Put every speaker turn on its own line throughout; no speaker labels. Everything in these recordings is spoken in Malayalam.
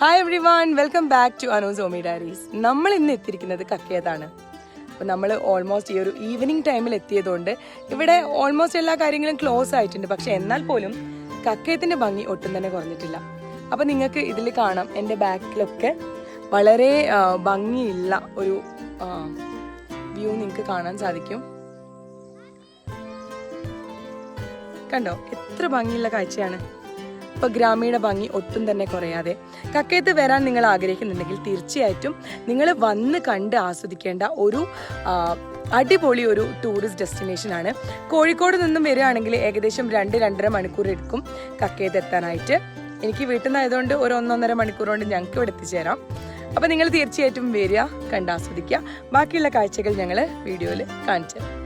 Hi everyone, welcome back to അനൂസ് ഓമി ഡയറീസ്. നമ്മൾ ഇന്ന് എത്തിയിരിക്കുന്നത് കക്കയത്താണ്. അപ്പോൾ നമ്മൾ ഓൾമോസ്റ്റ് ഈ ഒരു ഈവനിങ് ടൈമിൽ എത്തിയതുകൊണ്ട് ഇവിടെ ഓൾമോസ്റ്റ് എല്ലാ കാര്യങ്ങളും ക്ലോസ് ആയിട്ടുണ്ട്. പക്ഷെ എന്നാൽ പോലും കക്കയത്തിൻ്റെ ഭംഗി ഒട്ടും തന്നെ കുറഞ്ഞിട്ടില്ല. അപ്പോൾ നിങ്ങൾക്ക് ഇതിൽ കാണാം, എൻ്റെ ബാക്കിലൊക്കെ വളരെ ഭംഗിയുള്ള ഒരു വ്യൂ നിങ്ങൾക്ക് കാണാൻ സാധിക്കും. കണ്ടോ, എത്ര ഭംഗിയുള്ള കാഴ്ചയാണ്. ഇപ്പോൾ ഗ്രാമീണ ഭംഗി ഒട്ടും തന്നെ കുറയാതെ കക്കയത്ത് വരാൻ നിങ്ങൾ ആഗ്രഹിക്കുന്നുണ്ടെങ്കിൽ തീർച്ചയായിട്ടും നിങ്ങൾ വന്ന് കണ്ട് ആസ്വദിക്കേണ്ട ഒരു അടിപൊളി ഒരു ടൂറിസ്റ്റ് ഡെസ്റ്റിനേഷനാണ്. കോഴിക്കോട് നിന്നും വരികയാണെങ്കിൽ ഏകദേശം 2-2.5 മണിക്കൂർ എടുക്കും കക്കയത്ത് എത്താനായിട്ട്. എനിക്ക് വീട്ടിൽ നിന്നായതുകൊണ്ട് ഒരു 1-1.5 മണിക്കൂർ കൊണ്ട് ഞങ്ങൾക്ക് ഇവിടെ എത്തിച്ചേരാം. അപ്പോൾ നിങ്ങൾ തീർച്ചയായിട്ടും വരിക, കണ്ട് ആസ്വദിക്കുക. ബാക്കിയുള്ള കാഴ്ചകൾ ഞങ്ങൾ വീഡിയോയിൽ കാണിച്ചു തരാം.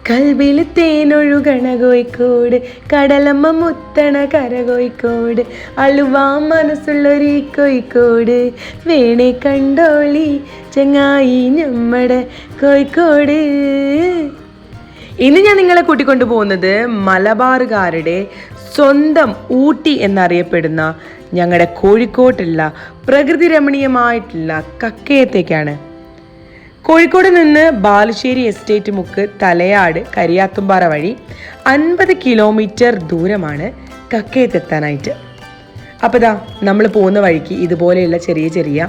കൽവിൽ തേനൊഴുകണ കോഴിക്കോട്, കടലമ്മ മുത്തണ കര കോഴിക്കോട്, അളുവാ മനസ്സുള്ളൊരു കോഴിക്കോട്, വേണേ കണ്ടോളി ചങ്ങായി നമ്മടെ കോഴിക്കോട്. ഇന്ന് ഞാൻ നിങ്ങളെ കൂട്ടിക്കൊണ്ടു പോകുന്നത് മലബാറുകാരുടെ സ്വന്തം ഊട്ടി എന്നറിയപ്പെടുന്ന ഞങ്ങളുടെ കോഴിക്കോട്ടുള്ള പ്രകൃതി രമണീയമായിട്ടുള്ള കക്കയത്തേക്കാണ്. കോഴിക്കോട് നിന്ന് ബാലുശ്ശേരി എസ്റ്റേറ്റ് മുക്ക് തലയാട് കരിയാത്തുംപാറ വഴി 50 കിലോമീറ്റർ ദൂരമാണ് കക്കയത്തെത്താനായിട്ട്. അപ്പോൾ ഇതാ നമ്മൾ പോകുന്ന വഴിക്ക് ഇതുപോലെയുള്ള ചെറിയ ചെറിയ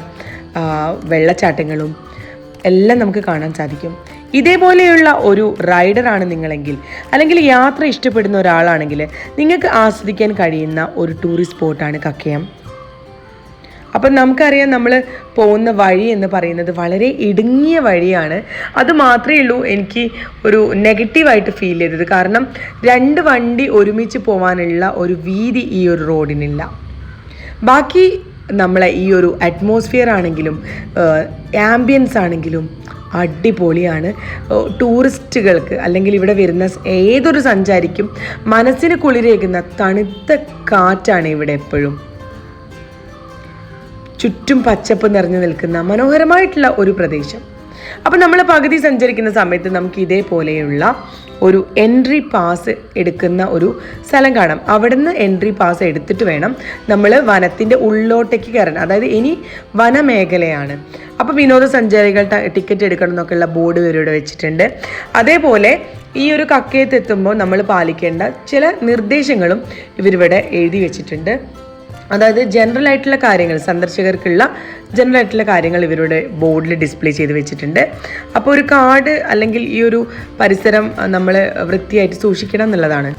വെള്ളച്ചാട്ടങ്ങളും എല്ലാം നമുക്ക് കാണാൻ സാധിക്കും. ഇതേപോലെയുള്ള ഒരു റൈഡറാണ് നിങ്ങളെങ്കിൽ, അല്ലെങ്കിൽ യാത്ര ഇഷ്ടപ്പെടുന്ന ഒരാളാണെങ്കിൽ നിങ്ങൾക്ക് ആസ്വദിക്കാൻ കഴിയുന്ന ഒരു ടൂറിസ്റ്റ് സ്പോട്ടാണ് കക്കയം. അപ്പം നമുക്കറിയാം, നമ്മൾ പോകുന്ന വഴി എന്ന് പറയുന്നത് വളരെ ഇടുങ്ങിയ വഴിയാണ്. അത് മാത്രമേ ഉള്ളൂ എനിക്ക് ഒരു നെഗറ്റീവായിട്ട് ഫീൽ ചെയ്തത്. കാരണം 2 വണ്ടി ഒരുമിച്ച് പോകാനുള്ള ഒരു വീതി ഈ ഒരു റോഡിനില്ല. ബാക്കി നമ്മളെ ഈ ഒരു അറ്റ്മോസ്ഫിയർ ആണെങ്കിലും ആംബിയൻസ് ആണെങ്കിലും അടിപൊളിയാണ്. ടൂറിസ്റ്റുകൾക്ക് അല്ലെങ്കിൽ ഇവിടെ വരുന്ന ഏതൊരു സഞ്ചാരിക്കും മനസ്സിന് കുളിരേകുന്ന തണുത്ത കാറ്റാണ് ഇവിടെ എപ്പോഴും. ചുറ്റും പച്ചപ്പ് നിറഞ്ഞു നിൽക്കുന്ന മനോഹരമായിട്ടുള്ള ഒരു പ്രദേശം. അപ്പം നമ്മൾ പകുതി സഞ്ചരിക്കുന്ന സമയത്ത് നമുക്ക് ഇതേപോലെയുള്ള ഒരു എൻട്രി പാസ് എടുക്കുന്ന ഒരു സ്ഥലം കാണാം. അവിടുന്ന് എൻട്രി പാസ് എടുത്തിട്ട് വേണം നമ്മൾ വനത്തിൻ്റെ ഉള്ളോട്ടേക്ക് കയറാൻ. അതായത് ഇനി വനമേഖലയാണ്. അപ്പോൾ വിനോദസഞ്ചാരികൾ ടിക്കറ്റ് എടുക്കണം എന്നൊക്കെയുള്ള ബോർഡ് ഇവരിവിടെ വെച്ചിട്ടുണ്ട്. അതേപോലെ ഈ ഒരു കക്കയത്ത് എത്തുമ്പോൾ നമ്മൾ പാലിക്കേണ്ട ചില നിർദ്ദേശങ്ങളും ഇവരിവിടെ എഴുതി വെച്ചിട്ടുണ്ട്. അതായത് ജനറൽ ആയിട്ടുള്ള കാര്യങ്ങൾ, സന്ദർശകർക്കുള്ള ജനറൽ ആയിട്ടുള്ള കാര്യങ്ങൾ ഇവരുടെ ബോർഡിൽ ഡിസ്പ്ലേ ചെയ്ത് വെച്ചിട്ടുണ്ട്. അപ്പോൾ ഒരു കാട് അല്ലെങ്കിൽ ഈ ഒരു പരിസരം നമ്മൾ വൃത്തിയായിട്ട് സൂക്ഷിക്കണം എന്നുള്ളതാണ്.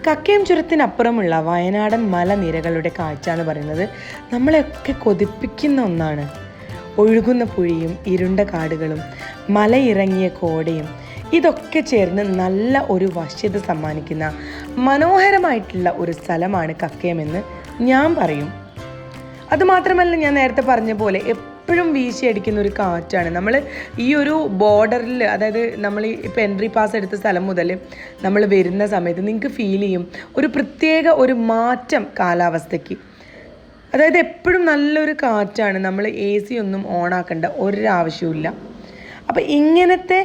കക്കയം ചുരത്തിനപ്പുറമുള്ള വയനാടൻ മലനിരകളുടെ കാഴ്ച എന്ന് പറയുന്നത് നമ്മളെയൊക്കെ കൊതിപ്പിക്കുന്ന ഒന്നാണ്. ഒഴുകുന്ന പുഴയും ഇരുണ്ട കാടുകളും മലയിറങ്ങിയ കോടയും ഇതൊക്കെ ചേർന്ന് നല്ല ഒരു വശ്യത സമ്മാനിക്കുന്ന മനോഹരമായിട്ടുള്ള ഒരു സ്ഥലമാണ് കക്കയമെന്ന് ഞാൻ പറയും. അതുമാത്രമല്ല, ഞാൻ നേരത്തെ പറഞ്ഞ പോലെ എപ്പോഴും വീശിയടിക്കുന്ന ഒരു കാറ്റാണ്. നമ്മൾ ഈ ഒരു ബോർഡറിൽ, അതായത് നമ്മൾ ഇപ്പോൾ എൻട്രി പാസ് എടുത്ത സ്ഥലം മുതൽ നമ്മൾ വരുന്ന സമയത്ത് നിങ്ങൾക്ക് ഫീൽ ചെയ്യും ഒരു പ്രത്യേക ഒരു മാറ്റം കാലാവസ്ഥയ്ക്ക്. അതായത് എപ്പോഴും നല്ലൊരു കാറ്റാണ്. നമ്മൾ AC ഒന്നും ഓണാക്കേണ്ട ഒരാവശ്യമില്ല. അപ്പോൾ ഇങ്ങനത്തെ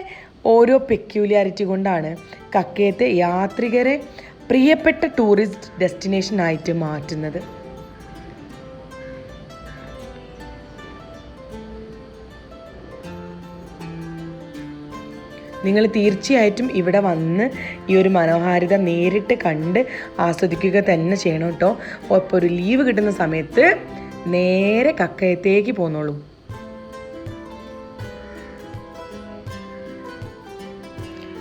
ഓരോ പെക്യൂലിയാരിറ്റി കൊണ്ടാണ് കക്കയത്തെ യാത്രികരെ പ്രിയപ്പെട്ട ടൂറിസ്റ്റ് ഡെസ്റ്റിനേഷനായിട്ട് മാറ്റുന്നത്. നിങ്ങൾ തീർച്ചയായിട്ടും ഇവിടെ വന്ന് ഈ ഒരു മനോഹാരിത നേരിട്ട് കണ്ട് ആസ്വദിക്കുക തന്നെ ചെയ്യണം കേട്ടോ. ഇപ്പോൾ ഒരു ലീവ് കിട്ടുന്ന സമയത്ത് നേരെ കക്കയത്തേക്ക് പോന്നോളൂ.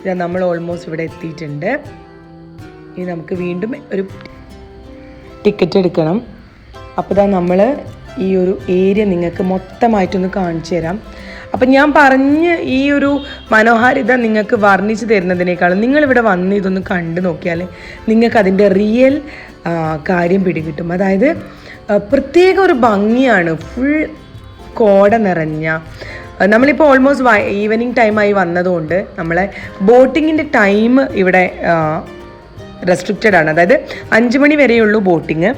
ഇതാ നമ്മൾ ഓൾമോസ്റ്റ് ഇവിടെ എത്തിയിട്ടുണ്ട്. ഇനി നമുക്ക് വീണ്ടും ഒരു ടിക്കറ്റ് എടുക്കണം. അപ്പോൾ ഇതാ നമ്മൾ ഈ ഒരു ഏരിയ നിങ്ങൾക്ക് മൊത്തമായിട്ടൊന്ന് കാണിച്ചു തരാം. അപ്പം ഞാൻ പറഞ്ഞ് ഈ ഒരു മനോഹാരിത നിങ്ങൾക്ക് വർണ്ണിച്ച് തരുന്നതിനേക്കാളും നിങ്ങളിവിടെ വന്ന് ഇതൊന്ന് കണ്ടു നോക്കിയാൽ നിങ്ങൾക്ക് അതിൻ്റെ റിയൽ കാര്യം പിടികിട്ടും. അതായത് പ്രത്യേക ഒരു ഭംഗിയാണ്. ഫുൾ കോട നിറഞ്ഞ, നമ്മളിപ്പോൾ ഓൾമോസ്റ്റ് ഈവനിങ് ടൈമായി വന്നതുകൊണ്ട് നമ്മളെ ബോട്ടിങ്ങിൻ്റെ ടൈം ഇവിടെ റെസ്ട്രിക്റ്റഡ് ആണ്. അതായത് 5 മണി വരെയുള്ളൂ ബോട്ടിങ്.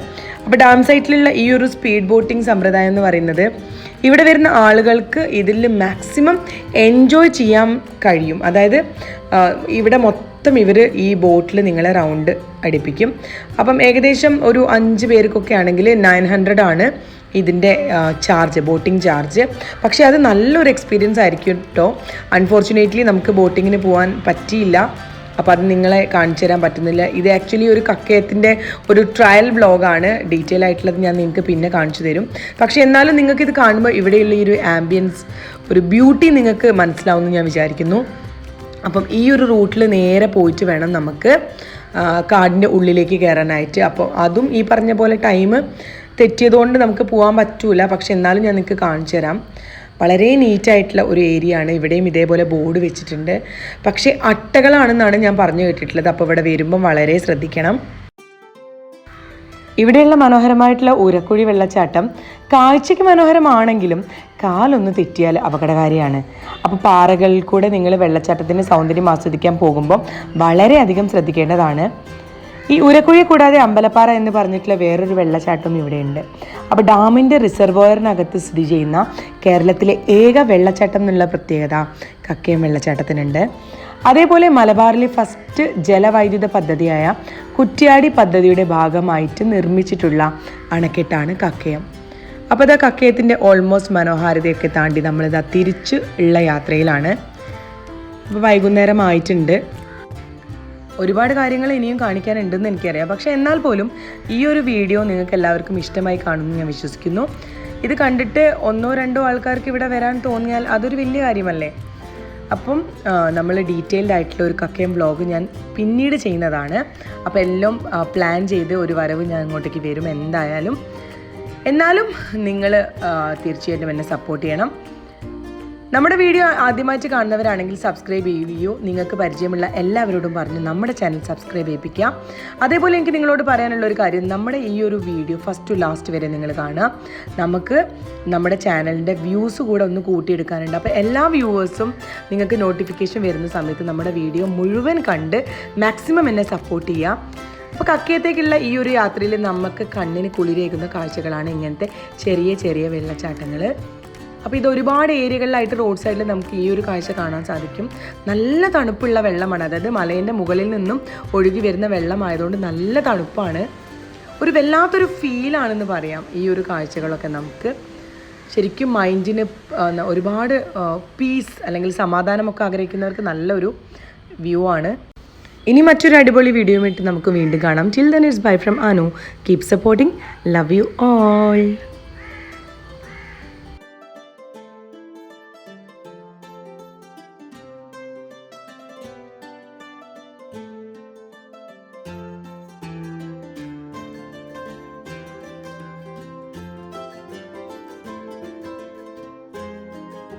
അപ്പോൾ ഡാം സൈറ്റിലുള്ള ഈ ഒരു സ്പീഡ് ബോട്ടിംഗ് സമ്പ്രദായം എന്ന് പറയുന്നത് ഇവിടെ വരുന്ന ആളുകൾക്ക് ഇതിൽ മാക്സിമം എൻജോയ് ചെയ്യാൻ കഴിയും. അതായത് ഇവിടെ മൊത്തം ഇവർ ഈ ബോട്ടിൽ നിങ്ങളെ റൗണ്ട് അടിപ്പിക്കും. അപ്പം ഏകദേശം ഒരു 5 പേർക്കൊക്കെ ആണെങ്കിൽ 900 ആണ് ഇതിൻ്റെ ചാർജ്, ബോട്ടിംഗ് ചാർജ്. പക്ഷേ അത് നല്ലൊരു എക്സ്പീരിയൻസ് ആയിരിക്കും കേട്ടോ. അൺഫോർച്ചുനേറ്റ്ലി നമുക്ക് ബോട്ടിങ്ങിന് പോകാൻ പറ്റിയില്ല, അപ്പോൾ അത് നിങ്ങളെ കാണിച്ചു തരാൻ പറ്റുന്നില്ല. ഇത് ആക്ച്വലി ഒരു കക്കയത്തിൻ്റെ ഒരു ട്രയൽ വ്ളോഗാണ്. ഡീറ്റെയിൽ ആയിട്ടുള്ളത് ഞാൻ നിങ്ങൾക്ക് പിന്നെ കാണിച്ചു തരും. പക്ഷേ എന്നാലും നിങ്ങൾക്കിത് കാണുമ്പോൾ ഇവിടെയുള്ള ഈ ഒരു ആംബിയൻസ്, ഒരു ബ്യൂട്ടി നിങ്ങൾക്ക് മനസ്സിലാവുമെന്ന് ഞാൻ വിചാരിക്കുന്നു. അപ്പം ഈ ഒരു റൂട്ടിൽ നേരെ പോയിട്ട് വേണം നമുക്ക് കാടിൻ്റെ ഉള്ളിലേക്ക് കയറാനായിട്ട്. അപ്പോൾ അതും ഈ പറഞ്ഞ പോലെ ടൈം തെറ്റിയതുകൊണ്ട് നമുക്ക് പോകാൻ പറ്റൂല. പക്ഷെ എന്നാലും ഞാൻ നിങ്ങൾക്ക് കാണിച്ചു തരാം. വളരെ നീറ്റായിട്ടുള്ള ഒരു ഏരിയ ആണ്. ഇവിടെയും ഇതേപോലെ ബോർഡ് വെച്ചിട്ടുണ്ട്. പക്ഷേ അട്ടകളാണെന്നാണ് ഞാൻ പറഞ്ഞു കേട്ടിട്ടുള്ളത്. അപ്പോൾ ഇവിടെ വരുമ്പം വളരെ ശ്രദ്ധിക്കണം. ഇവിടെയുള്ള മനോഹരമായിട്ടുള്ള ഉരക്കുഴി വെള്ളച്ചാട്ടം കാഴ്ചയ്ക്ക് മനോഹരമാണെങ്കിലും കാലൊന്ന് തെറ്റിയാൽ അപകടകാരിയാണ്. അപ്പോൾ പാറകളിൽ കൂടെ നിങ്ങൾ വെള്ളച്ചാട്ടത്തിൻ്റെ സൗന്ദര്യം ആസ്വദിക്കാൻ പോകുമ്പോൾ വളരെയധികം ശ്രദ്ധിക്കേണ്ടതാണ്. ഈ ഉരക്കുഴി കൂടാതെ അമ്പലപ്പാറ എന്ന് പറഞ്ഞിട്ടുള്ള വേറൊരു വെള്ളച്ചാട്ടം ഇവിടെയുണ്ട്. അപ്പോൾ ഡാമിൻ്റെ റിസർവോയറിനകത്ത് സ്ഥിതി ചെയ്യുന്ന കേരളത്തിലെ ഏക വെള്ളച്ചാട്ടം എന്നുള്ള പ്രത്യേകത കക്കയം വെള്ളച്ചാട്ടത്തിനുണ്ട്. അതേപോലെ മലബാറിലെ ഫസ്റ്റ് ജലവൈദ്യുത പദ്ധതിയായ കുറ്റ്യാടി പദ്ധതിയുടെ ഭാഗമായിട്ട് നിർമ്മിച്ചിട്ടുള്ള അണക്കെട്ടാണ് കക്കയം. അപ്പോൾ ഇതാ കക്കയത്തിൻ്റെ ഓൾമോസ്റ്റ് മനോഹാരിതയൊക്കെ താണ്ടി നമ്മളിതാ തിരിച്ച് ഉള്ള യാത്രയിലാണ്. ഇപ്പോൾ വൈകുന്നേരം ആയിട്ടുണ്ട്. ഒരുപാട് കാര്യങ്ങൾ ഇനിയും കാണിക്കാനുണ്ടെന്ന് എനിക്കറിയാം. പക്ഷേ എന്നാൽ പോലും ഈ ഒരു വീഡിയോ നിങ്ങൾക്ക് എല്ലാവർക്കും ഇഷ്ടമായി കാണുമെന്ന് ഞാൻ വിശ്വസിക്കുന്നു. ഇത് കണ്ടിട്ട് 1-2 ആൾക്കാർക്ക് ഇവിടെ വരാൻ തോന്നിയാൽ അതൊരു വലിയ കാര്യമല്ലേ. അപ്പം നമ്മൾ ഡീറ്റെയിൽഡ് ആയിട്ടുള്ള ഒരു കക്കയം വ്ളോഗ് ഞാൻ പിന്നീട് ചെയ്യുന്നതാണ്. അപ്പോൾ എല്ലാം പ്ലാൻ ചെയ്ത് ഒരു വരവ് ഞാൻ അങ്ങോട്ടേക്ക് വരും എന്തായാലും. എന്നാലും നിങ്ങൾ തീർച്ചയായിട്ടും എന്നെ സപ്പോർട്ട് ചെയ്യണം. നമ്മുടെ വീഡിയോ ആദ്യമായിട്ട് കാണുന്നവരാണെങ്കിൽ സബ്സ്ക്രൈബ് ചെയ്യുകയോ നിങ്ങൾക്ക് പരിചയമുള്ള എല്ലാവരോടും പറഞ്ഞ് നമ്മുടെ ചാനൽ സബ്സ്ക്രൈബ് ചെയ്യിപ്പിക്കുക. അതേപോലെ എനിക്ക് നിങ്ങളോട് പറയാനുള്ള ഒരു കാര്യം, നമ്മുടെ ഈ ഒരു വീഡിയോ ഫസ്റ്റ് ടു ലാസ്റ്റ് വരെ നിങ്ങൾ കാണുക. നമുക്ക് നമ്മുടെ ചാനലിൻ്റെ വ്യൂസ് കൂടെ ഒന്ന് കൂട്ടിയെടുക്കാനുണ്ട്. അപ്പോൾ എല്ലാ വ്യൂവേഴ്സും നിങ്ങൾക്ക് നോട്ടിഫിക്കേഷൻ വരുന്ന സമയത്ത് നമ്മുടെ വീഡിയോ മുഴുവൻ കണ്ട് മാക്സിമം എന്നെ സപ്പോർട്ട് ചെയ്യുക. അപ്പോൾ കക്കയത്തേക്കുള്ള ഈ ഒരു യാത്രയിൽ നമുക്ക് കണ്ണിന് കുളിരേകുന്ന കാഴ്ചകളാണ് ഇങ്ങനത്തെ ചെറിയ ചെറിയ വെള്ളച്ചാട്ടങ്ങൾ. അപ്പോൾ ഇത് ഒരുപാട് ഏരിയകളിലായിട്ട് റോഡ് സൈഡിൽ നമുക്ക് ഈ ഒരു കാഴ്ച കാണാൻ സാധിക്കും. നല്ല തണുപ്പുള്ള വെള്ളമാണ്. അതായത് മലേൻ്റെ മുകളിൽ നിന്നും ഒഴുകി വരുന്ന വെള്ളമായതുകൊണ്ട് നല്ല തണുപ്പാണ്. ഒരു വല്ലാത്തൊരു ഫീലാണെന്ന് പറയാം. ഈ ഒരു കാഴ്ചകളൊക്കെ നമുക്ക് ശരിക്കും മൈൻഡിന് ഒരുപാട് പീസ് അല്ലെങ്കിൽ സമാധാനമൊക്കെ ആഗ്രഹിക്കുന്നവർക്ക് നല്ലൊരു വ്യൂ ആണ്. ഇനി മറ്റൊരു അടിപൊളി വീഡിയോയുമായിട്ട് നമുക്ക് വീണ്ടും കാണാം. Till then it's bye from Anu. Keep supporting. Love you all.